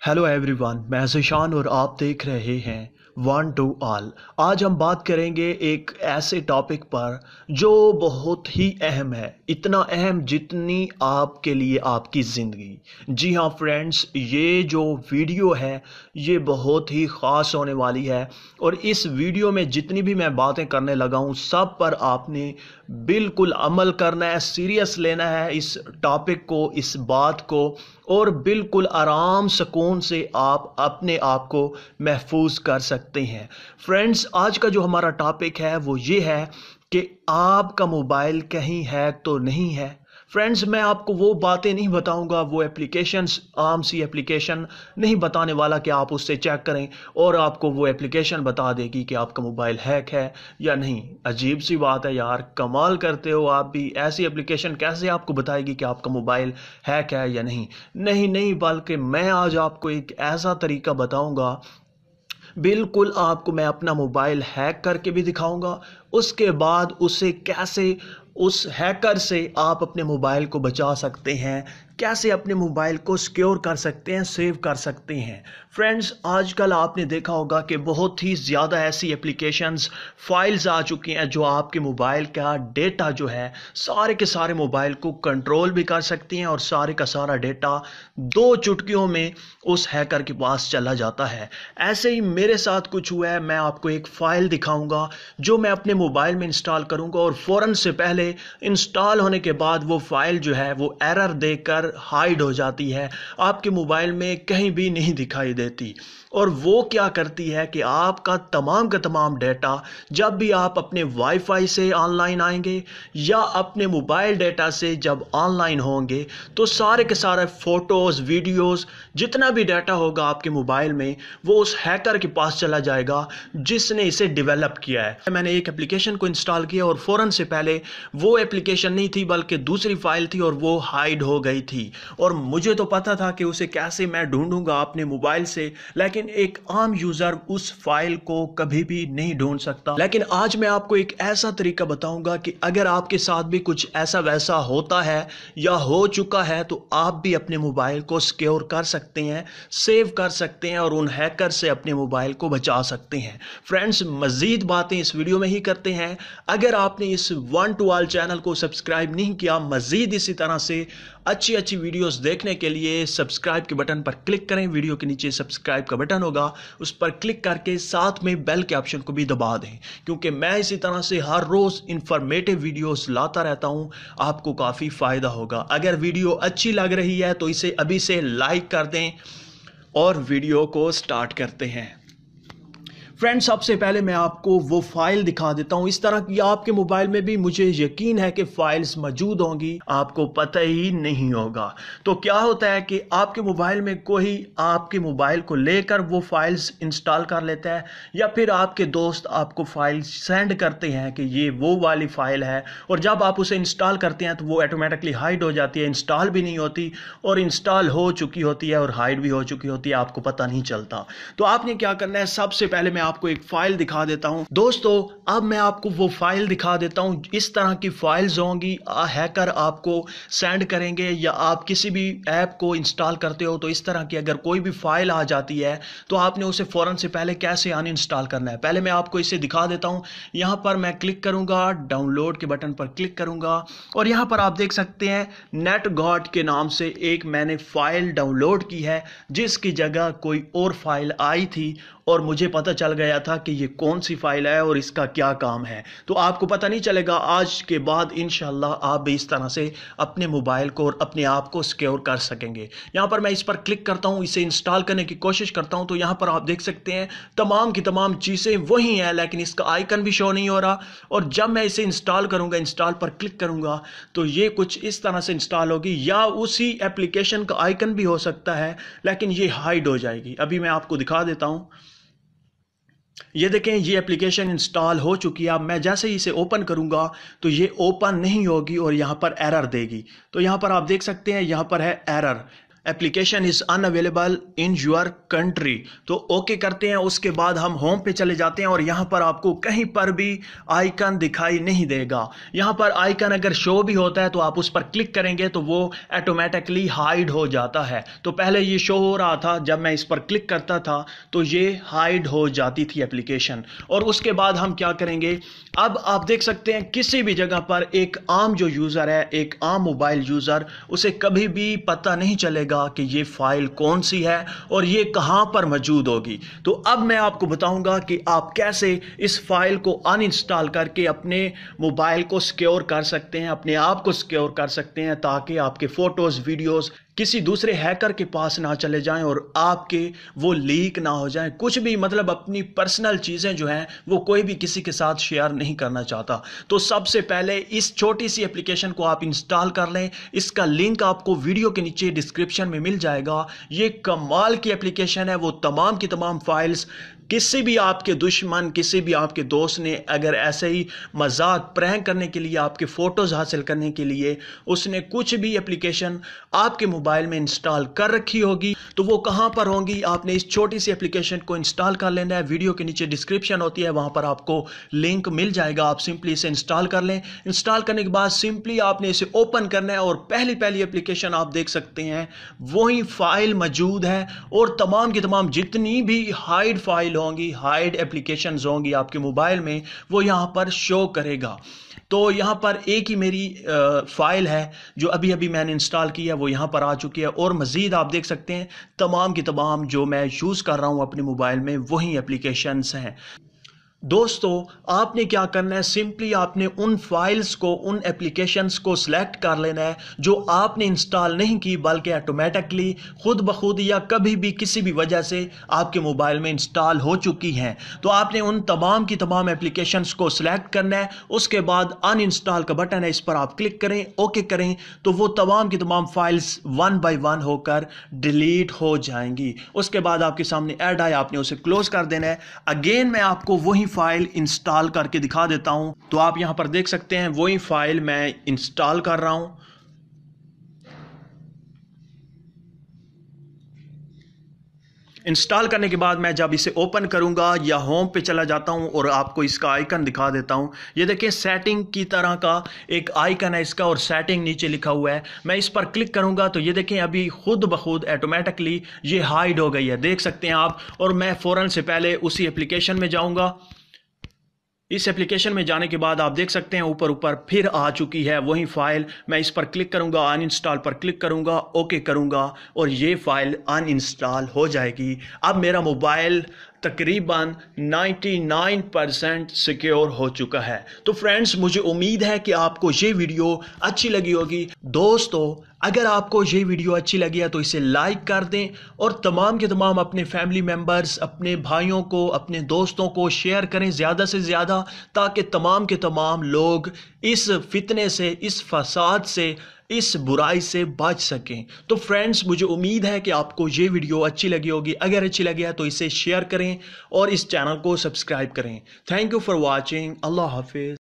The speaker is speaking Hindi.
हेलो एवरीवन, मैं ज़ीशान और आप देख रहे हैं वन टू ऑल। आज हम बात करेंगे एक ऐसे टॉपिक पर जो बहुत ही अहम है, इतना अहम जितनी आपके लिए आपकी ज़िंदगी। जी हाँ फ्रेंड्स, ये जो वीडियो है ये बहुत ही ख़ास होने वाली है और इस वीडियो में जितनी भी मैं बातें करने लगा हूँ सब पर आपने बिल्कुल अमल करना है, सीरियस लेना है इस टॉपिक को, इस बात को, और बिल्कुल आराम सुकून से आप अपने आप को महफूज कर सकते हैं। फ्रेंड्स, आज का जो हमारा टॉपिक है वो ये है कि आपका मोबाइल कहीं हैक तो नहीं है। फ्रेंड्स, मैं आपको वो बातें नहीं बताऊंगा, वो एप्लीकेशंस, आम सी एप्लीकेशन नहीं बताने वाला कि आप उससे चेक करें और आपको वो एप्लीकेशन बता देगी कि आपका मोबाइल हैक है या नहीं। अजीब सी बात है यार, कमाल करते हो आप भी। ऐसी एप्लीकेशन कैसे आपको बताएगी कि आपका मोबाइल हैक है या नहीं? नहीं नहीं, बल्कि मैं आज आपको एक ऐसा तरीका बताऊंगा, बिल्कुल आपको मैं अपना मोबाइल हैक करके भी दिखाऊंगा, उसके बाद उसे कैसे, उस हैकर से आप अपने मोबाइल को बचा सकते हैं, कैसे अपने मोबाइल को सिक्योर कर सकते हैं, सेव कर सकते हैं। फ्रेंड्स, आजकल आपने देखा होगा कि बहुत ही ज़्यादा ऐसी एप्लीकेशंस, फाइल्स आ चुकी हैं जो आपके मोबाइल का डेटा जो है सारे के सारे मोबाइल को कंट्रोल भी कर सकती हैं और सारे का सारा डेटा 2 चुटकियों में उस हैकर के पास चला जाता है। ऐसे ही मेरे साथ कुछ हुआ है। मैं आपको एक फ़ाइल दिखाऊंगा जो मैं अपने मोबाइल में इंस्टॉल करूंगा और फ़ौरन से पहले इंस्टॉल होने के बाद वो फाइल जो है वो एरर देकर हाइड हो जाती है, आपके मोबाइल में कहीं भी नहीं दिखाई देती। और वो क्या करती है कि आपका तमाम का तमाम डेटा, जब भी आप अपने वाईफाई से ऑनलाइन आएंगे या अपने मोबाइल डेटा से जब ऑनलाइन होंगे, तो सारे के सारे फोटोज़, वीडियोज़, जितना भी डाटा होगा आपके मोबाइल में वो उस हैकर के पास चला जाएगा जिसने इसे डेवलप किया है। मैंने एक एप्लीकेशन को इंस्टॉल किया और फ़ौरन से पहले वो एप्लीकेशन नहीं थी बल्कि दूसरी फाइल थी और वो हाइड हो गई थी। और मुझे तो पता था कि उसे कैसे मैं ढूंढूंगा अपने मोबाइल से, लेकिन एक आम यूज़र उस फाइल को कभी भी नहीं ढूंढ सकता। लेकिन आज मैं आपको एक ऐसा तरीका बताऊंगा कि अगर आपके साथ भी कुछ ऐसा वैसा होता है या हो चुका है तो आप भी अपने मोबाइल को सिक्योर कर सकते हैं, सेव कर सकते हैं और उन हैकर से अपने मोबाइल को बचा सकते हैं। फ्रेंड्स, मज़ीद बातें इस वीडियो में ही करते हैं। अगर आपने इस वन टू ऑल चैनल को सब्सक्राइब नहीं किया, मज़ीद इसी तरह से अच्छी अच्छी वीडियोस देखने के लिए सब्सक्राइब के बटन पर क्लिक करें। वीडियो के नीचे सब्सक्राइब का बटन होगा, उस पर क्लिक करके साथ में बेल के ऑप्शन को भी दबा दें, क्योंकि मैं इसी तरह से हर रोज़ इंफॉर्मेटिव वीडियोस लाता रहता हूं, आपको काफ़ी फ़ायदा होगा। अगर वीडियो अच्छी लग रही है तो इसे अभी से लाइक कर दें और वीडियो को स्टार्ट करते हैं। फ्रेंड्स, सबसे पहले मैं आपको वो फाइल दिखा देता हूं। इस तरह की आपके मोबाइल में भी मुझे यकीन है कि फाइल्स मौजूद होंगी, आपको पता ही नहीं होगा। तो क्या होता है कि आपके मोबाइल में कोई आपके मोबाइल को लेकर वो फाइल्स इंस्टॉल कर लेता है, या फिर आपके दोस्त आपको फाइल सेंड करते हैं कि ये वो वाली फाइल है, और जब आप उसे इंस्टॉल करते हैं तो वो ऑटोमेटिकली हाइड हो जाती है, इंस्टॉल भी नहीं होती, और इंस्टॉल हो चुकी होती है और हाइड भी हो चुकी होती है, आपको पता नहीं चलता। तो आपने क्या करना है, सबसे पहले मैं आपको एक फाइल दिखा देता हूं। दोस्तों, अब मैं आपको वो फाइल दिखा देता हूं। इस तरह की फाइल्स होंगी, हैकर आपको सेंड करेंगे, या आप किसी भी ऐप को इंस्टॉल करते हो तो इस तरह की अगर कोई भी फाइल आ जाती है तो आपने उसे फौरन से पहले कैसे अनइंस्टॉल करना है, पहले मैं आपको इसे दिखा देता हूं। यहां पर मैं क्लिक करूंगा, डाउनलोड के बटन पर क्लिक करूंगा और यहां पर आप देख सकते हैं नेटगॉट के नाम से एक मैंने फाइल डाउनलोड की है, जिसकी जगह कोई और फाइल आई थी और मुझे पता चल गया था कि ये कौन सी फाइल है और इसका क्या काम है। तो आपको पता नहीं चलेगा। आज के बाद इंशाल्लाह आप भी इस तरह से अपने मोबाइल को और अपने आप को सिक्योर कर सकेंगे। यहाँ पर मैं इस पर क्लिक करता हूँ, इसे इंस्टॉल करने की कोशिश करता हूँ, तो यहाँ पर आप देख सकते हैं तमाम की तमाम चीज़ें वही हैं, लेकिन इसका आइकन भी शो नहीं हो रहा। और जब मैं इसे इंस्टॉल करूँगा, इंस्टॉल पर क्लिक करूँगा, तो ये कुछ इस तरह से इंस्टॉल होगी, या उसी एप्लीकेशन का आइकन भी हो सकता है, लेकिन ये हाइड हो जाएगी। अभी मैं आपको दिखा देता हूँ। ये देखें, ये एप्लीकेशन इंस्टॉल हो चुकी है। अब मैं जैसे ही इसे ओपन करूंगा तो ये ओपन नहीं होगी और यहाँ पर एरर देगी। तो यहाँ पर आप देख सकते हैं, यहाँ पर है error. Application is unavailable in your country. तो ओके करते हैं। उसके बाद हम होम पे चले जाते हैं और यहाँ पर आपको कहीं पर भी आइकन दिखाई नहीं देगा। यहाँ पर आइकन अगर शो भी होता है तो आप उस पर क्लिक करेंगे तो वो ऑटोमेटिकली हाइड हो जाता है। तो पहले ये शो हो रहा था, जब मैं इस पर क्लिक करता था तो ये हाइड हो जाती थी एप्लीकेशन। और उसके बाद हम क्या करेंगे, अब आप देख सकते हैं किसी भी जगह पर एक आम जो यूज़र है, एक आम मोबाइल यूज़र, उसे कभी भी पता नहीं चलेगा कि ये फाइल कौन सी है और ये कहां पर मौजूद होगी। तो अब मैं आपको बताऊंगा कि आप कैसे इस फाइल को अनइंस्टॉल करके अपने मोबाइल को सिक्योर कर सकते हैं, अपने आप को सिक्योर कर सकते हैं, ताकि आपके फोटोज वीडियोस किसी दूसरे हैकर के पास ना चले जाएं और आपके वो लीक ना हो जाएं। कुछ भी मतलब अपनी पर्सनल चीज़ें जो हैं वो कोई भी किसी के साथ शेयर नहीं करना चाहता। तो सबसे पहले इस छोटी सी एप्लीकेशन को आप इंस्टॉल कर लें। इसका लिंक आपको वीडियो के नीचे डिस्क्रिप्शन में मिल जाएगा। ये कमाल की एप्लीकेशन है। वो तमाम की तमाम फाइल्स किसी भी आपके दुश्मन, किसी भी आपके दोस्त ने अगर ऐसे ही मजाक प्रैंक करने के लिए, आपके फोटोज हासिल करने के लिए उसने कुछ भी एप्लीकेशन आपके मोबाइल में इंस्टॉल कर रखी होगी तो वो कहां पर होंगी। आपने इस छोटी सी एप्लीकेशन को इंस्टॉल कर लेना है। वीडियो के नीचे डिस्क्रिप्शन होती है, वहां पर आपको लिंक मिल जाएगा। आप सिंपली इसे इंस्टॉल कर लें। इंस्टॉल करने के बाद सिंपली आपने इसे ओपन करना है और पहली पहली एप्लीकेशन आप देख सकते हैं वही फाइल मौजूद है और तमाम की तमाम जितनी भी हाइड फाइल होंगी, हाइड एप्लीकेशंस होंगी आपके मोबाइल में, वो यहां पर शो करेगा। तो यहाँ पर एक ही मेरी फाइल है जो अभी अभी मैंने इंस्टॉल की है, वो यहाँ पर आ चुकी है। और मज़ीद आप देख सकते हैं तमाम की तमाम जो मैं यूज़ कर रहा हूँ अपने मोबाइल में वही एप्लीकेशंस हैं। दोस्तों आपने क्या करना है, सिंपली आपने उन फाइल्स को, उन एप्लीकेशंस को सिलेक्ट कर लेना है जो आपने इंस्टॉल नहीं की बल्कि ऑटोमेटिकली खुद ब खुद या कभी भी किसी भी वजह से आपके मोबाइल में इंस्टॉल हो चुकी हैं। तो आपने उन तमाम की तमाम एप्लीकेशंस को सिलेक्ट करना है। उसके बाद अनइंस्टॉल का बटन है, इस पर आप क्लिक करें, ओके करें, तो वो तमाम की तमाम फाइल्स वन बाय वन होकर डिलीट हो जाएंगी। उसके बाद आपके सामने ऐड आए, आपने उसे क्लोज कर देना है। अगेन मैं आपको वही फाइल इंस्टॉल करके दिखा देता हूं। तो आप यहां पर देख सकते हैं वही फाइल मैं इंस्टॉल कर रहा हूं। इंस्टॉल करने के बाद मैं जब इसे ओपन करूंगा या होम पे चला जाता हूं और आपको इसका आइकन दिखा देता हूं। ये देखिए सेटिंग की तरह का एक आइकन है इसका और सेटिंग नीचे लिखा हुआ है। मैं इस पर क्लिक करूंगा तो ये देखें अभी खुद ब खुद ऑटोमेटिकली ये हाइड हो गई है, देख सकते हैं आप। और मैं फौरन से पहले उसी एप्लीकेशन में जाऊंगा। इस एप्लीकेशन में जाने के बाद आप देख सकते हैं ऊपर ऊपर फिर आ चुकी है वही फाइल। मैं इस पर क्लिक करूंगा, अनइंस्टॉल पर क्लिक करूंगा, ओके करूंगा और ये फाइल अनइंस्टॉल हो जाएगी। अब मेरा मोबाइल तकरीबन 99% सिक्योर हो चुका है। तो फ्रेंड्स मुझे उम्मीद है कि आपको ये वीडियो अच्छी लगी होगी। दोस्तों अगर आपको ये वीडियो अच्छी लगी है तो इसे लाइक कर दें और तमाम के तमाम अपने फैमिली मेम्बर्स, अपने भाइयों को, अपने दोस्तों को शेयर करें ज़्यादा से ज़्यादा, ताकि तमाम के तमाम लोग इस फितने से, इस फसाद से, इस बुराई से बच सकें। तो फ्रेंड्स मुझे उम्मीद है कि आपको ये वीडियो अच्छी लगी होगी। अगर अच्छी लगी है तो इसे शेयर करें और इस चैनल को सब्सक्राइब करें। Thank you for watching. Allah हाफिज़।